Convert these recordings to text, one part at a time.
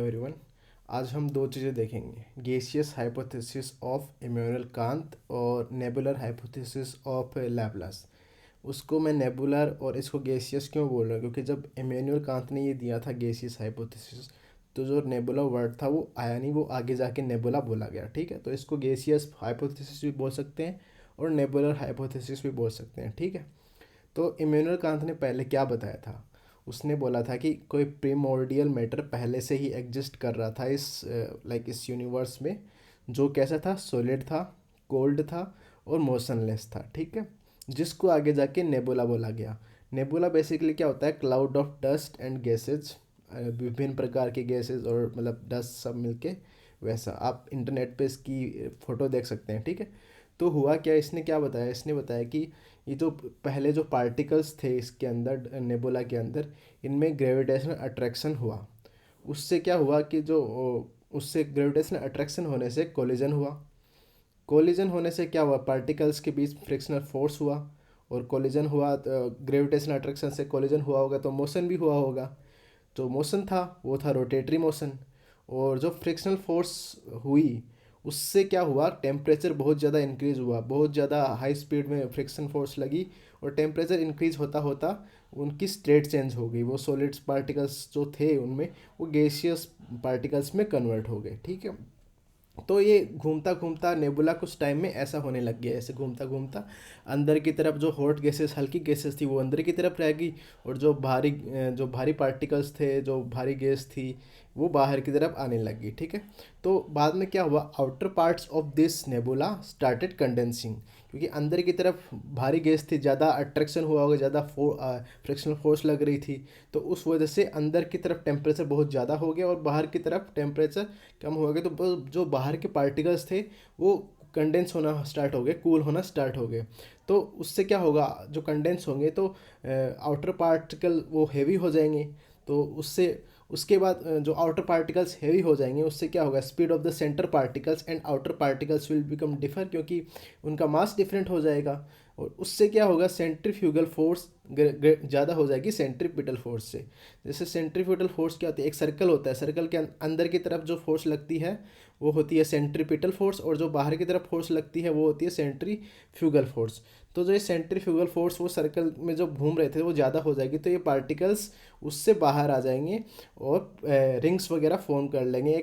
Everyone, आज हम दो चीज़ें देखेंगे। Gaseous hypothesis of Immanuel Kant और नेबुलर हाइपोथेसिस ऑफ लैपलास। उसको मैं नेबुलर और इसको गैसियस क्यों बोल रहा हूँ, क्योंकि जब इमैनुअल कांत ने ये दिया था गैसियस हाइपोथेसिस, तो जो नेबुला वर्ड था वो आया नहीं, वो आगे जाके नेबुला बोला गया। ठीक है, तो इसको गैसियस हाइपोथेसिस भी बोल सकते हैं और नेबुलर हाइपोथेसिस भी बोल सकते हैं। ठीक है, तो इमैनुअल कांत ने पहले क्या बताया था? उसने बोला था कि कोई प्रीमोर्डियल मैटर पहले से ही एग्जिस्ट कर रहा था इस यूनिवर्स में, जो कैसा था? सॉलिड था, कोल्ड था और मोशनलेस था। ठीक है, जिसको आगे जाके नेबुला बोला गया। नेबुला बेसिकली क्या होता है? Cloud of dust and gases, विभिन्न प्रकार के गैसेज और मतलब डस्ट सब मिलके वैसा। आप इंटरनेट पे इसकी फ़ोटो देख सकते हैं। ठीक है, तो हुआ क्या, इसने क्या बताया? इसने बताया कि ये जो पहले जो पार्टिकल्स थे इसके अंदर, नेबुला के अंदर, इनमें ग्रेविटेशनल अट्रैक्शन हुआ। उससे क्या हुआ कि जो उससे ग्रेविटेशनल अट्रैक्शन होने से कोलिजन हुआ। कोलिजन होने से क्या हुआ? पार्टिकल्स के बीच फ्रिक्शनल फोर्स हुआ, और कोलिजन हुआ तो ग्रेविटेशनल अट्रैक्शन से कोलिजन हुआ होगा तो मोशन भी हुआ होगा। जो मोशन था वो था रोटेटरी मोशन। और जो फ्रिक्शनल फोर्स हुई उससे क्या हुआ? टेम्परेचर बहुत ज़्यादा इंक्रीज़ हुआ, बहुत ज़्यादा हाई स्पीड में फ्रिक्शन फोर्स लगी, और टेम्परेचर इंक्रीज होता होता उनकी स्टेट चेंज हो गई। वो सॉलिड्स पार्टिकल्स जो थे उनमें, वो गैसियस पार्टिकल्स में कन्वर्ट हो गए। ठीक है, तो ये घूमता घूमता नेबुला कुछ टाइम में ऐसा होने लग गया। ऐसे घूमता घूमता अंदर की तरफ जो हॉट गैसेस, हल्की गैसेस थी, वो अंदर की तरफ रह गई, और जो भारी पार्टिकल्स थे, जो भारी गैस थी, वो बाहर की तरफ आने लग गई। ठीक है, तो बाद में क्या हुआ? Outer parts of this nebula started condensing, क्योंकि अंदर की तरफ भारी गैस थी, ज़्यादा अट्रैक्शन हुआ होगा, ज़्यादा फ्रिक्शनल फोर्स लग रही थी, तो उस वजह से अंदर की तरफ टेम्परेचर बहुत ज़्यादा हो गया और बाहर की तरफ टेम्परेचर कम हो गया। तो जो बाहर के पार्टिकल्स थे वो कंडेंस होना स्टार्ट हो गए, कूल होना स्टार्ट हो गए। तो उससे क्या होगा? जो कंडेंस होंगे तो आउटर पार्टिकल वो हेवी हो जाएंगे। तो उससे उसके बाद जो आउटर पार्टिकल्स हेवी हो जाएंगे, उससे क्या होगा? Speed of the centre particles and outer particles will become differ, क्योंकि उनका मास डिफरेंट हो जाएगा। और उससे क्या होगा? सेंट्रीफ्यूगल फोर्स ज़्यादा हो जाएगी सेंट्रीपिटल फोर्स से। जैसे सेंट्रीपिटल फोर्स क्या होती है? एक सर्कल होता है, सर्कल के अंदर की तरफ जो फोर्स लगती है वो होती है सेंट्रीपिटल फोर्स, और जो बाहर की तरफ फोर्स लगती है वो होती है सेंट्रीफ्यूगल फोर्स। तो जो ये सेंट्रीफ्यूगल फोर्स वो सर्कल में जो घूम रहे थे वो ज़्यादा हो जाएगी, तो ये पार्टिकल्स उससे बाहर आ जाएंगे और रिंग्स वगैरह फॉर्म कर लेंगे।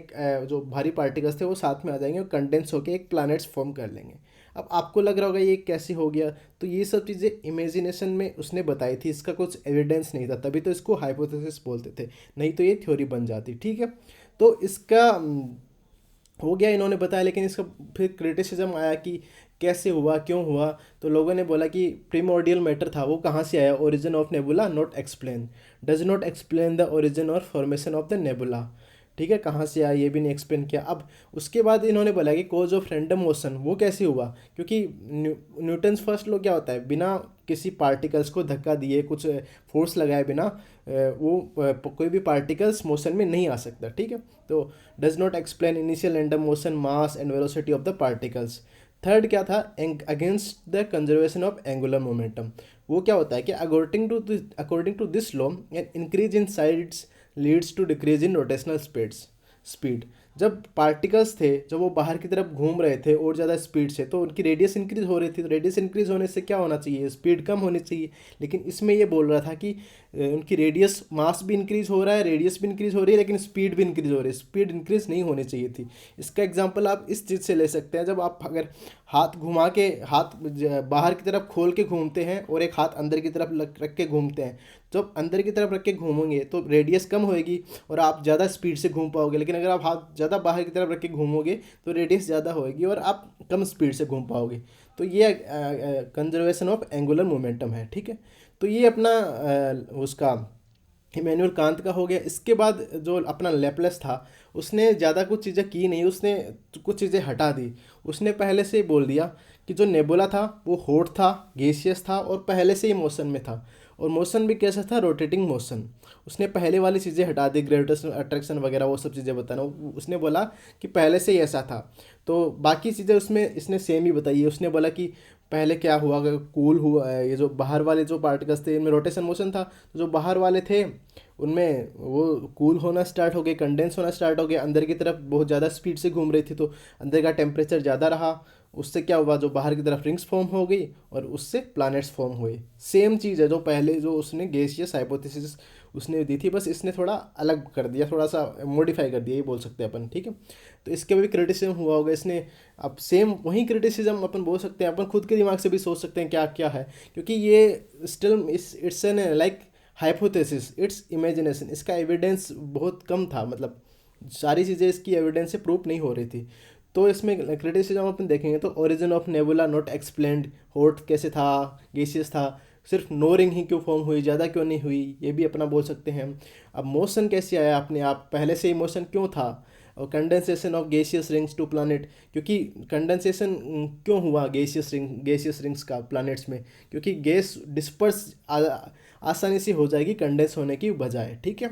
जो भारी पार्टिकल्स थे वो साथ में आ जाएंगे और कंडेंस होकर एक प्लैनेट्स फॉर्म कर लेंगे। अब आपको लग रहा होगा ये कैसे हो गया? तो ये सब चीज़ें इमेजिनेशन में उसने बताई थी, इसका कुछ एविडेंस नहीं था, तभी तो इसको हाइपोथेसिस बोलते थे, नहीं तो ये थ्योरी बन जाती। ठीक है, तो इसका हो गया, इन्होंने बताया, लेकिन इसका फिर क्रिटिसिज्म आया कि कैसे हुआ, क्यों हुआ? तो लोगों ने बोला कि प्रीमोर्डियल मैटर था, वो कहाँ से आया? Origin of nebula not explain, does not explain the origin और फॉर्मेशन ऑफ द नेबुला। ठीक है, कहाँ से आया ये भी नहीं एक्सप्लेन किया। अब उसके बाद इन्होंने बोला कि कोज ऑफ रैंडम मोशन वो कैसे हुआ, क्योंकि न्यूटन्स फर्स्ट लॉ क्या होता है? बिना किसी पार्टिकल्स को धक्का दिए, कुछ फोर्स लगाए बिना कोई भी पार्टिकल्स मोशन में नहीं आ सकता। ठीक है, तो does not explain initial random motion, mass and velocity of the particles. Third क्या था? Against the conservation of angular momentum. वो क्या होता है कि according to this law an increase in sides leads to decrease in rotational speed. जब particles थे, जब वो बाहर की तरफ घूम रहे थे और ज़्यादा स्पीड से, तो उनकी रेडियस इंक्रीज हो रही थी। तो रेडियस इंक्रीज होने से क्या होना चाहिए? स्पीड कम होनी चाहिए। लेकिन इसमें ये बोल रहा था कि उनकी रेडियस, मास भी इंक्रीज हो रहा है, रेडियस भी इंक्रीज हो रही है, लेकिन स्पीड भी इंक्रीज हो रही है। स्पीड इंक्रीज नहीं होनी चाहिए थी। इसका एग्जांपल आप इस चीज़ से ले सकते हैं, जब आप अगर हाथ घुमा के, बाहर की तरफ खोल के घूमते हैं और एक हाथ अंदर की तरफ रख के घूमते हैं, जब अंदर की तरफ रख के घूमेंगे तो रेडियस कम होएगी और आप ज़्यादा स्पीड से घूम पाओगे। लेकिन अगर आप हाथ ज़्यादा बाहर की तरफ रख के घूमोगे तो रेडियस ज़्यादा होएगी और आप कम स्पीड से घूम पाओगे। तो ये कंजर्वेशन ऑफ एंगुलर मोमेंटम है। ठीक है, तो ये अपना उसका इमैनुअल कांत का हो गया। इसके बाद जो अपना लेप्लेस था, उसने ज़्यादा कुछ चीज़ें की नहीं, उसने कुछ चीज़ें हटा दी। उसने पहले से ही बोल दिया कि जो नेबुला था वो हॉट था, गैसियस था और पहले से ही मोशन में था, और मोशन भी कैसा था? Rotating motion. उसने पहले वाली चीज़ें हटा दी, ग्रेविटेशनल अट्रैक्शन वगैरह वो सब चीज़ें बताना। उसने बोला कि पहले से ही ऐसा था। तो बाकी चीज़ें उसमें इसने सेम ही बताई है। उसने बोला कि पहले क्या हुआ, कूल हुआ, ये जो बाहर वाले जो पार्टिकल्स थे इनमें रोटेशन मोशन था, तो जो बाहर वाले थे उनमें वो कूल होना स्टार्ट हो गए, कंडेंस होना स्टार्ट हो गया, अंदर की तरफ बहुत ज़्यादा स्पीड से घूम रही थी तो अंदर का टेम्परेचर ज़्यादा रहा, उससे क्या हुआ, जो बाहर की तरफ रिंग्स फॉर्म हो गई और उससे प्लैनेट्स फॉर्म हुए। सेम चीज़ है जो पहले जो उसने गैसियस हाइपोथेसिस उसने दी थी, बस इसने थोड़ा अलग कर दिया, थोड़ा सा मॉडिफाई कर दिया, ये बोल सकते हैं अपन, ठीक है। तो इसके भी क्रिटिसिज्म हुआ होगा इसने। अब सेम वही क्रिटिसिज्म अपन बोल सकते हैं, अपन खुद के दिमाग से भी सोच सकते हैं क्या क्या है, क्योंकि ये still it's an like hypothesis, it's imagination, इसका एविडेंस बहुत कम था, मतलब सारी चीज़ें इसकी एविडेंस से प्रूव नहीं हो रही थी। तो इसमें क्रिटिसिज्म अपन देखेंगे तो origin of nebula not explained, hot कैसे था, गैसियस था, सिर्फ नो रिंग ही क्यों फॉर्म हुई, ज़्यादा क्यों नहीं हुई, ये भी अपना बोल सकते हैं हम। अब मोशन कैसे आया अपने आप, पहले से ही मोशन क्यों था, और condensation of gaseous rings to planet, क्योंकि कंडेंसेशन क्यों हुआ गैसियस रिंग्स का प्लैनेट्स में, क्योंकि गैस डिस्पर्स आसानी से हो जाएगी कंडेंस होने की बजाय, ठीक है।